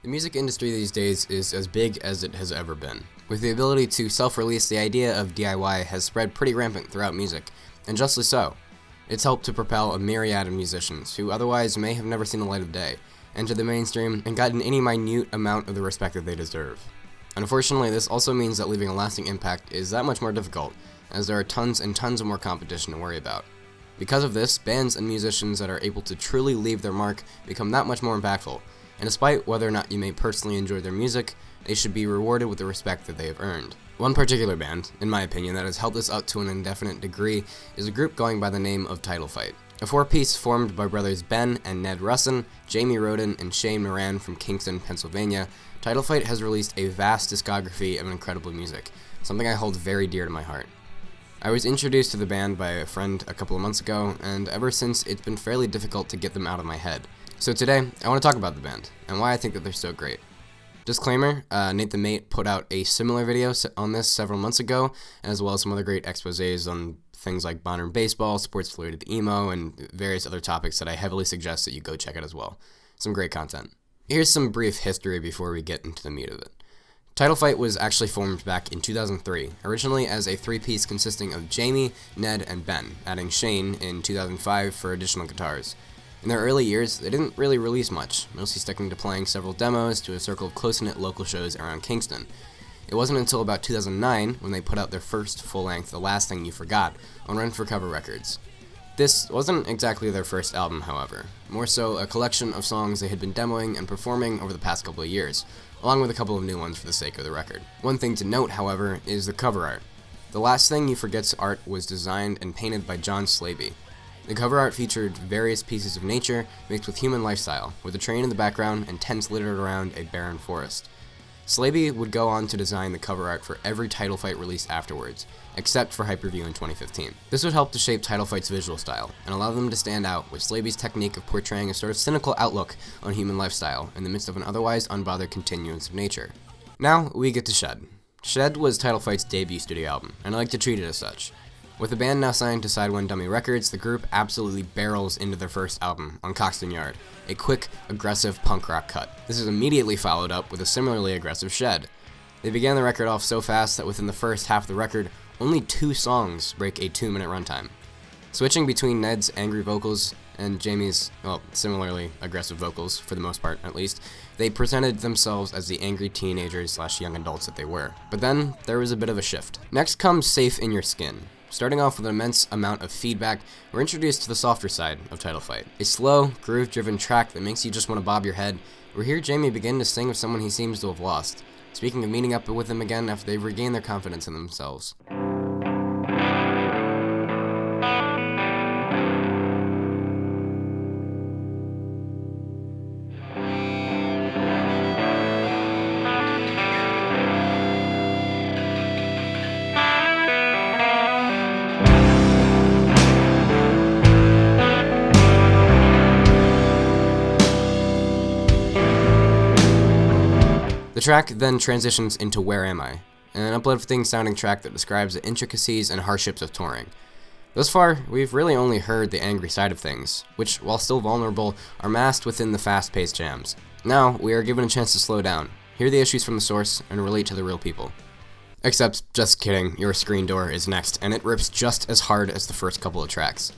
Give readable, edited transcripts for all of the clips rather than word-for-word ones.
The music industry these days is as big as it has ever been. With the ability to self-release, the idea of DIY has spread pretty rampant throughout music, and justly so. It's helped to propel a myriad of musicians, who otherwise may have never seen the light of day, into the mainstream and gotten any minute amount of the respect that they deserve. Unfortunately, this also means that leaving a lasting impact is that much more difficult, as there are tons and tons of more competition to worry about. Because of this, bands and musicians that are able to truly leave their mark become that much more impactful, and despite whether or not you may personally enjoy their music, they should be rewarded with the respect that they have earned. One particular band, in my opinion, that has held this up to an indefinite degree is a group going by the name of Title Fight. A four-piece formed by brothers Ben and Ned Russin, Jamie Roden, and Shane Moran from Kingston, Pennsylvania, Title Fight has released a vast discography of incredible music, something I hold very dear to my heart. I was introduced to the band by a friend a couple of months ago, and ever since it's been fairly difficult to get them out of my head. So today, I want to talk about the band, and why I think that they're so great. Disclaimer, Nate the Mate put out a similar video on this several months ago, as well as some other great exposés on things like modern baseball, sports related to emo, and various other topics that I heavily suggest that you go check out as well. Some great content. Here's some brief history before we get into the meat of it. Title Fight was actually formed back in 2003, originally as a three-piece consisting of Jamie, Ned, and Ben, adding Shane in 2005 for additional guitars. In their early years, they didn't really release much, mostly sticking to playing several demos to a circle of close-knit local shows around Kingston. It wasn't until about 2009 when they put out their first full-length The Last Thing You Forgot on Run for Cover Records. This wasn't exactly their first album, however, more so a collection of songs they had been demoing and performing over the past couple of years, along with a couple of new ones for the sake of the record. One thing to note, however, is the cover art. The Last Thing You Forget's art was designed and painted by John Slaby. The cover art featured various pieces of nature mixed with human lifestyle, with a train in the background and tents littered around a barren forest. Slaby would go on to design the cover art for every Title Fight release afterwards, except for Hyperview in 2015. This would help to shape Title Fight's visual style, and allow them to stand out with Slaby's technique of portraying a sort of cynical outlook on human lifestyle in the midst of an otherwise unbothered continuance of nature. Now, we get to Shed. Shed was Title Fight's debut studio album, and I like to treat it as such. With the band now signed to Side One Dummy Records, the group absolutely barrels into their first album, On Coxton Yard, a quick, aggressive punk rock cut. This is immediately followed up with a similarly aggressive Shed. They began the record off so fast that within the first half of the record, only 2 songs break a 2-minute runtime. Switching between Ned's angry vocals and Jamie's, well, similarly aggressive vocals, for the most part at least, they presented themselves as the angry teenagers / young adults that they were. But then, there was a bit of a shift. Next comes Safe in Your Skin. Starting off with an immense amount of feedback, we're introduced to the softer side of Title Fight. A slow, groove-driven track that makes you just want to bob your head. We hear Jamie begin to sing of someone he seems to have lost, speaking of meeting up with him again after they've regained their confidence in themselves. The track then transitions into Where Am I?, an uplifting sounding track that describes the intricacies and hardships of touring. Thus far, we've really only heard the angry side of things, which, while still vulnerable, are masked within the fast-paced jams. Now, we are given a chance to slow down, hear the issues from the source, and relate to the real people. Except, just kidding, Your Screen Door is next, and it rips just as hard as the first couple of tracks.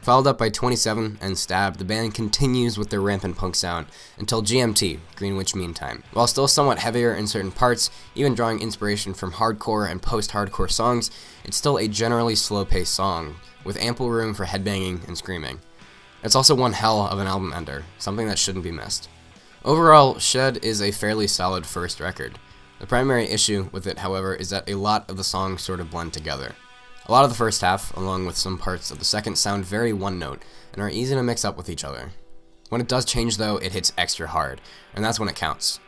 Followed up by 27 and Stab, the band continues with their rampant punk sound until GMT, Greenwich Mean Time. While still somewhat heavier in certain parts, even drawing inspiration from hardcore and post-hardcore songs, it's still a generally slow-paced song, with ample room for headbanging and screaming. It's also one hell of an album ender, something that shouldn't be missed. Overall, Shed is a fairly solid first record. The primary issue with it, however, is that a lot of the songs sort of blend together. A lot of the first half, along with some parts of the second, sound very one-note, and are easy to mix up with each other. When it does change though, it hits extra hard, and that's when it counts.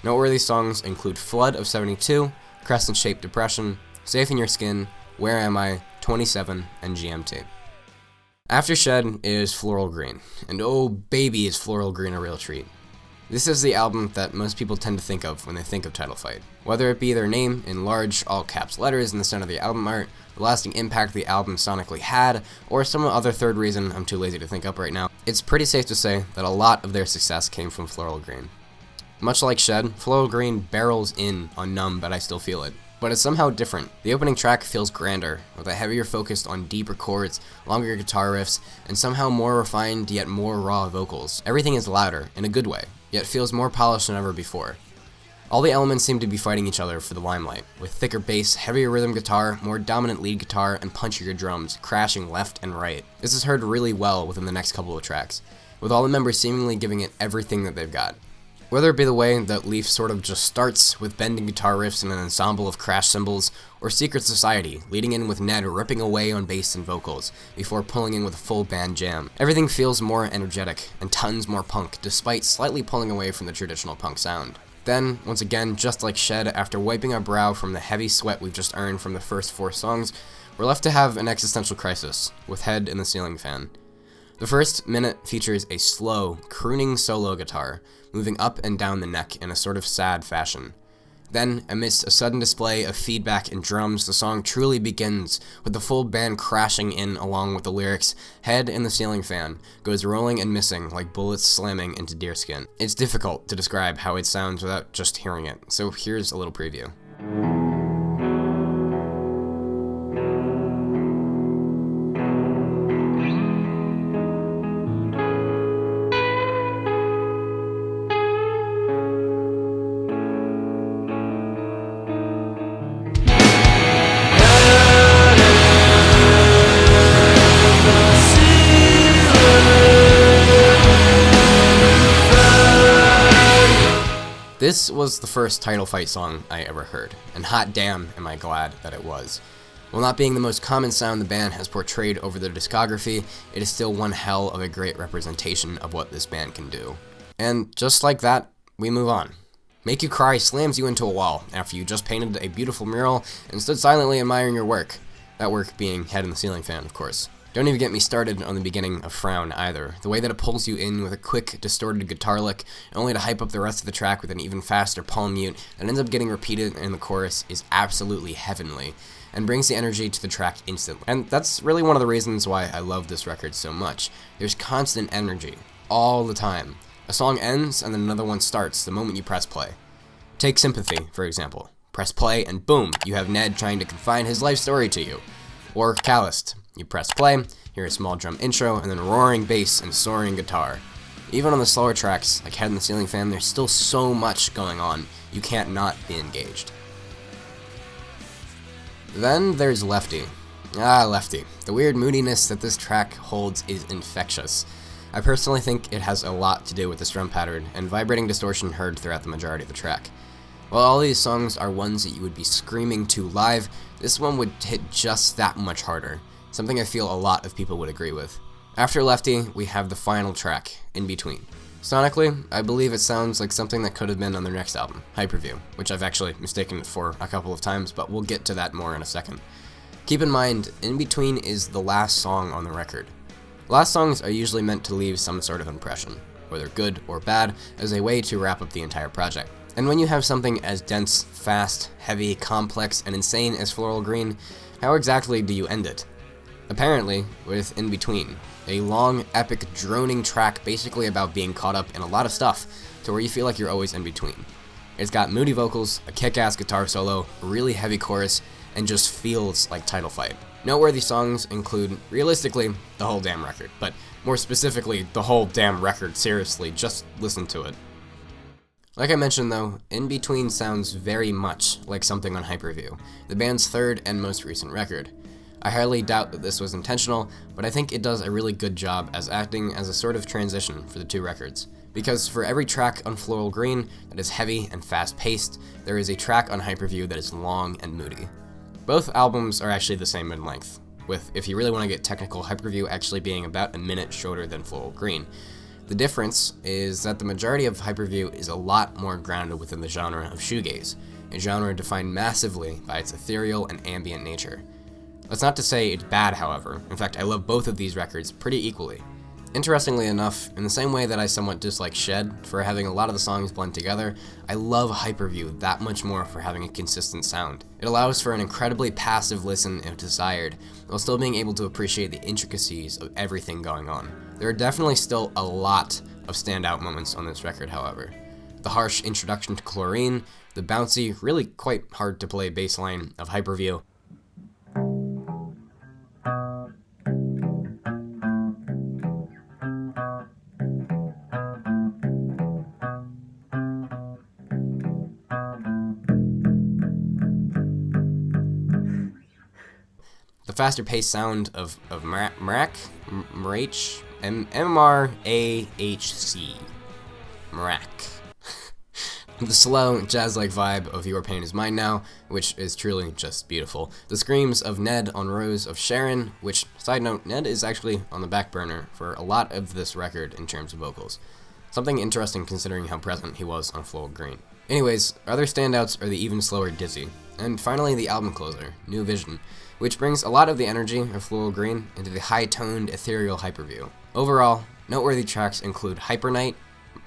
Noteworthy songs include Flood of 72, Crescent-Shaped Depression, Safe in Your Skin, Where Am I?, 27, and GMT. After Shed is Floral Green, and oh baby is Floral Green a real treat. This is the album that most people tend to think of when they think of Title Fight. Whether it be their name in large, all-caps letters in the center of the album art, the lasting impact the album sonically had, or some other third reason I'm too lazy to think up right now, it's pretty safe to say that a lot of their success came from Floral Green. Much like Shed, Floral Green barrels in on Numb, but I Still Feel It. But it's somehow different. The opening track feels grander, with a heavier focus on deeper chords, longer guitar riffs, and somehow more refined yet more raw vocals. Everything is louder, in a good way, yet feels more polished than ever before. All the elements seem to be fighting each other for the limelight, with thicker bass, heavier rhythm guitar, more dominant lead guitar, and punchier drums, crashing left and right. This is heard really well within the next couple of tracks, with all the members seemingly giving it everything that they've got. Whether it be the way that Leaf sort of just starts with bending guitar riffs and an ensemble of crash cymbals, or Secret Society, leading in with Ned ripping away on bass and vocals, before pulling in with a full band jam. Everything feels more energetic, and tons more punk, despite slightly pulling away from the traditional punk sound. Then, once again, just like Shed, after wiping our brow from the heavy sweat we've just earned from the first 4 songs, we're left to have an existential crisis, with Head in the Ceiling Fan. The first minute features a slow, crooning solo guitar, moving up and down the neck in a sort of sad fashion. Then, amidst a sudden display of feedback and drums, the song truly begins, with the full band crashing in along with the lyrics, Head in the Ceiling Fan goes rolling and missing like bullets slamming into deerskin. It's difficult to describe how it sounds without just hearing it, so here's a little preview. This was the first title fight song I ever heard, and hot damn am I glad that it was. While not being the most common sound the band has portrayed over their discography, it is still one hell of a great representation of what this band can do. And just like that, we move on. Make You Cry slams you into a wall after you just painted a beautiful mural and stood silently admiring your work. That work being Head in the Ceiling Fan, of course. Don't even get me started on the beginning of Frown either. The way that it pulls you in with a quick, distorted guitar lick, only to hype up the rest of the track with an even faster palm mute that ends up getting repeated in the chorus is absolutely heavenly, and brings the energy to the track instantly. And that's really one of the reasons why I love this record so much. There's constant energy, all the time. A song ends and then another one starts the moment you press play. Take Sympathy, for example. Press play and boom, you have Ned trying to confine his life story to you. Or Calloused. You press play, hear a small drum intro, and then roaring bass and soaring guitar. Even on the slower tracks, like Head in the Ceiling Fan, there's still so much going on, you can't not be engaged. Then there's Lefty. Lefty. The weird moodiness that this track holds is infectious. I personally think it has a lot to do with the strum pattern and vibrating distortion heard throughout the majority of the track. While all these songs are ones that you would be screaming to live, this one would hit just that much harder. Something I feel a lot of people would agree with. After Lefty, we have the final track, In Between. Sonically, I believe it sounds like something that could have been on their next album, Hyperview, which I've actually mistaken it for a couple of times, but we'll get to that more in a second. Keep in mind, In Between is the last song on the record. Last songs are usually meant to leave some sort of impression, whether good or bad, as a way to wrap up the entire project. And when you have something as dense, fast, heavy, complex, and insane as Floral Green, how exactly do you end it? Apparently, with In Between, a long, epic, droning track basically about being caught up in a lot of stuff, to where you feel like you're always in between. It's got moody vocals, a kick-ass guitar solo, a really heavy chorus, and just feels like Title Fight. Noteworthy songs include, realistically, the whole damn record, but more specifically, the whole damn record, seriously, just listen to it. Like I mentioned though, In Between sounds very much like something on Hyperview, the band's third and most recent record. I highly doubt that this was intentional, but I think it does a really good job as acting as a sort of transition for the two records. Because for every track on Floral Green that is heavy and fast-paced, there is a track on Hyperview that is long and moody. Both albums are actually the same in length, with, if you really want to get technical, Hyperview actually being about a minute shorter than Floral Green. The difference is that the majority of Hyperview is a lot more grounded within the genre of shoegaze, a genre defined massively by its ethereal and ambient nature. That's not to say it's bad, however. In fact, I love both of these records pretty equally. Interestingly enough, in the same way that I somewhat dislike Shed for having a lot of the songs blend together, I love Hyperview that much more for having a consistent sound. It allows for an incredibly passive listen if desired, while still being able to appreciate the intricacies of everything going on. There are definitely still a lot of standout moments on this record, however. the harsh introduction to Chlorine, the bouncy, really quite hard to play bass line of Hyperview, the faster paced sound of Marach, M-R-A-H-C, Marach. The slow, jazz-like vibe of Your Pain Is Mine Now, which is truly just beautiful. The screams of Ned on Rose of Sharon, which, side note, Ned is actually on the back burner for a lot of this record in terms of vocals. Something interesting considering how present he was on Floral Green. Anyways, other standouts are the even slower Dizzy. And finally, the album closer, New Vision, which brings a lot of the energy of Floral Green into the high-toned, ethereal Hyperview. Overall, noteworthy tracks include Hyper Night,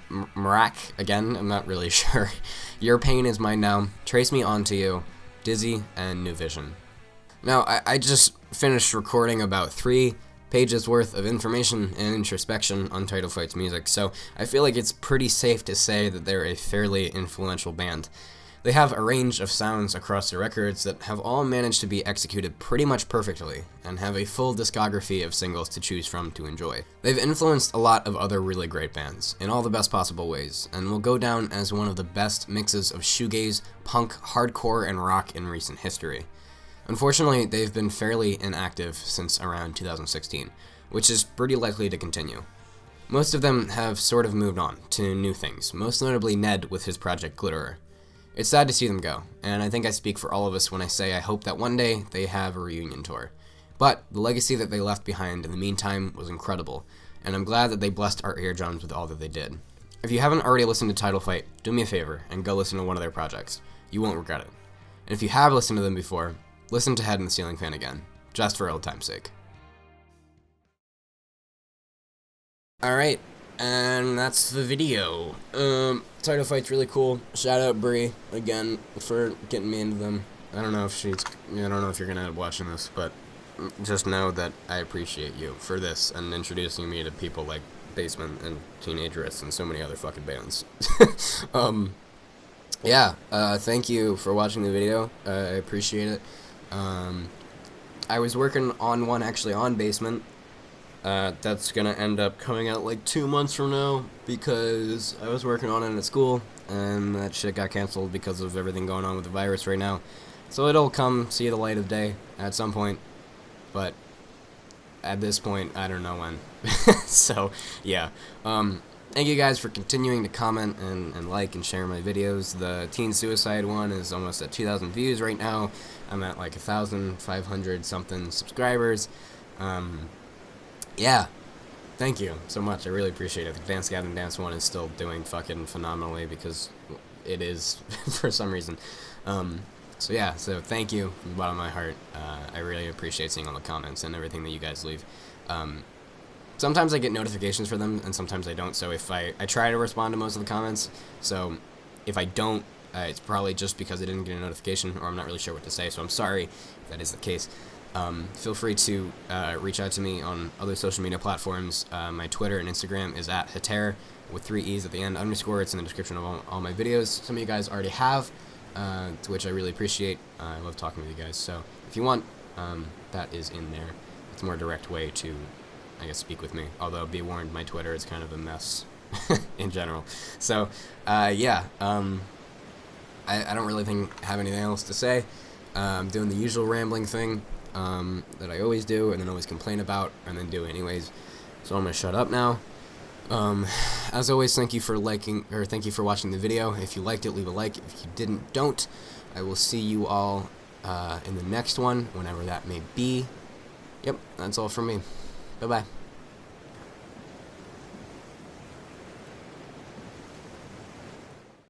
Marach, again, I'm not really sure, Your Pain Is Mine Now, Trace Me Onto You, Dizzy, and New Vision. Now, I just finished recording about 3 pages worth of information and introspection on Title Fight's music, so I feel like it's pretty safe to say that they're a fairly influential band. They have a range of sounds across their records that have all managed to be executed pretty much perfectly, and have a full discography of singles to choose from to enjoy. They've influenced a lot of other really great bands, in all the best possible ways, and will go down as one of the best mixes of shoegaze, punk, hardcore, and rock in recent history. Unfortunately, they've been fairly inactive since around 2016, which is pretty likely to continue. Most of them have sort of moved on to new things, most notably Ned with his project Glitterer. It's sad to see them go, and I think I speak for all of us when I say I hope that one day they have a reunion tour. But the legacy that they left behind in the meantime was incredible, and I'm glad that they blessed our eardrums with all that they did. If you haven't already listened to Title Fight, do me a favor and go listen to one of their projects. You won't regret it. And if you have listened to them before, listen to Head in the Ceiling Fan again, just for old time's sake. Alright, and that's the video. Title Fight's really cool. Shout out Brie again for getting me into them. I don't know if you're gonna end up watching this, but just know that I appreciate you for this and introducing me to people like Basement and Teenagerists and so many other fucking bands. Thank you for watching the video. I appreciate it. I was working on one actually on Basement. That's gonna end up coming out like 2 months from now because I was working on it at school and that shit got canceled because of everything going on with the virus right now. So it'll come see the light of day at some point, but at this point I don't know when. So yeah, thank you guys for continuing to comment and like and share my videos. The teen suicide one is almost at 2,000 views right now. I'm at like 1,500 something subscribers. Yeah, thank you so much. I really appreciate it. The Dance Gavin Dance one is still doing fucking phenomenally because it is for some reason. So thank you from the bottom of my heart. I really appreciate seeing all the comments and everything that you guys leave. Sometimes I get notifications for them and sometimes I don't, so if I try to respond to most of the comments, so if I don't, it's probably just because I didn't get a notification or I'm not really sure what to say, so I'm sorry if that is the case. Feel free to reach out to me on other social media platforms. My Twitter and Instagram is at Hater with 3 E's at the end, _. It's in the description of all my videos. Some of you guys already have, to which I really appreciate. I love talking with you guys. So if you want, that is in there. It's a more direct way to, I guess, speak with me. Although, be warned, my Twitter is kind of a mess in general. So, I don't really have anything else to say. I'm doing the usual rambling thing that I always do and then always complain about and then do anyways. So I'm going to shut up now. As always, thank you for watching the video. If you liked it, leave a like. If you didn't, don't. I will see you all in the next one, whenever that may be. Yep, that's all from me. Bye-bye.